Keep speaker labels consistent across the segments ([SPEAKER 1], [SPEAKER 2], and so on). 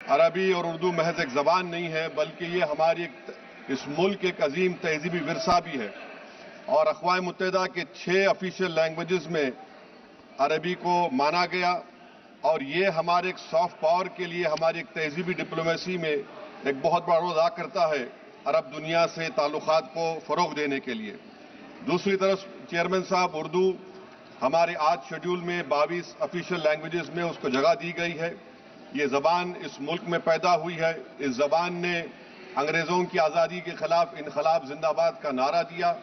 [SPEAKER 1] عربی اور اردو محض ایک زبان نہیں ہے، بلکہ یہ ہماری اس ملک ایک عظیم تہذیبی ورثہ بھی ہے، اور اقوام متحدہ کے 6 آفیشیل لینگویجز میں عربی کو مانا گیا، اور یہ ہمارے ایک سافٹ پاور کے لیے، ہماری ایک تہذیبی ڈپلومیسی میں ایک بہت بڑا رول ادا کرتا ہے عرب دنیا سے تعلقات کو فروغ دینے کے لیے۔ دوسری طرف چیئرمین صاحب، اردو ہمارے آج شیڈول میں 22 آفیشیل لینگویجز میں اس کو جگہ دی گئی ہے۔ یہ زبان اس ملک میں پیدا ہوئی ہے، اس زبان نے انگریزوں کی آزادی کے خلاف انقلاب زندہ باد کا نعرہ دیا،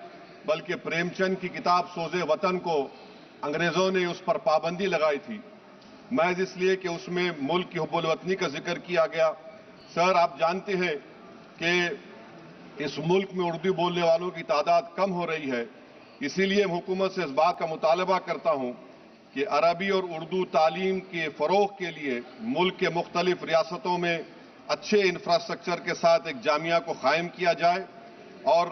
[SPEAKER 1] بلکہ پریم چند کی کتاب سوز وطن کو انگریزوں نے اس پر پابندی لگائی تھی، محض اس لیے کہ اس میں ملک کی حب الوطنی کا ذکر کیا گیا۔ سر، آپ جانتے ہیں کہ اس ملک میں اردو بولنے والوں کی تعداد کم ہو رہی ہے، اسی لیے حکومت سے اس بات کا مطالبہ کرتا ہوں کہ عربی اور اردو تعلیم کے فروغ کے لیے ملک کے مختلف ریاستوں میں اچھے انفراسٹرکچر کے ساتھ ایک جامعہ کو قائم کیا جائے، اور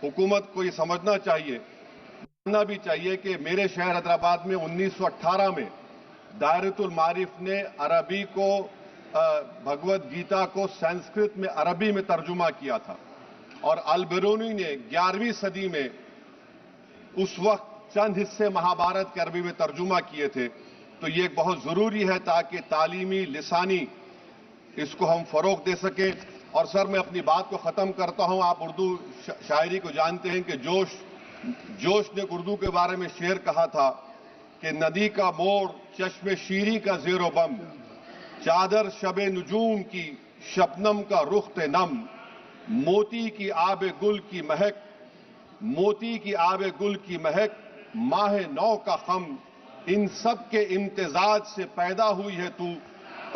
[SPEAKER 1] حکومت کو یہ سمجھنا چاہیے، جاننا بھی چاہیے کہ میرے شہر حیدرآباد میں 1918 میں دائرۃ المعارف نے عربی کو بھگوت گیتا کو سنسکرت میں عربی میں ترجمہ کیا تھا، اور البرونی نے 11ویں صدی میں اس وقت چند حصے مہابھارت کے عربی میں ترجمہ کیے تھے۔ تو یہ ایک بہت ضروری ہے تاکہ تعلیمی لسانی اس کو ہم فروغ دے سکیں۔ اور سر، میں اپنی بات کو ختم کرتا ہوں۔ آپ اردو شاعری کو جانتے ہیں کہ جوش نے اردو کے بارے میں شعر کہا تھا کہ ندی کا موڑ چشم شیری کا زیر و بم، چادر شب نجوم کی شبنم کا رخت نم، موتی کی آب گل کی مہک، موتی کی آب گل کی مہک، ماہ نو کا خم، ان سب کے امتزاج سے پیدا ہوئی ہے تو،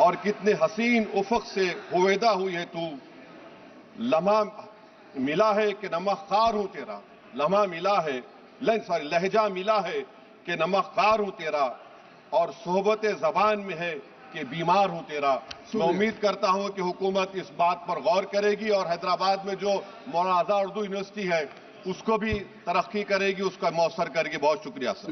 [SPEAKER 1] اور کتنے حسین افق سے ہویدا ہوئی ہے تو، لمحہ ملا ہے کہ نمک خوار ہوں تیرا، لمحہ ملا ہے لہجہ ملا ہے کہ نمک خوار ہوں تیرا، اور صحبت زبان میں ہے کہ بیمار ہوں تیرا۔ میں امید کرتا ہوں کہ حکومت اس بات پر غور کرے گی، اور حیدرآباد میں جو مولانا آزاد اردو یونیورسٹی ہے اس کو بھی ترقی کرے گی، اس کا موثر کرے گی۔ بہت شکریہ سر۔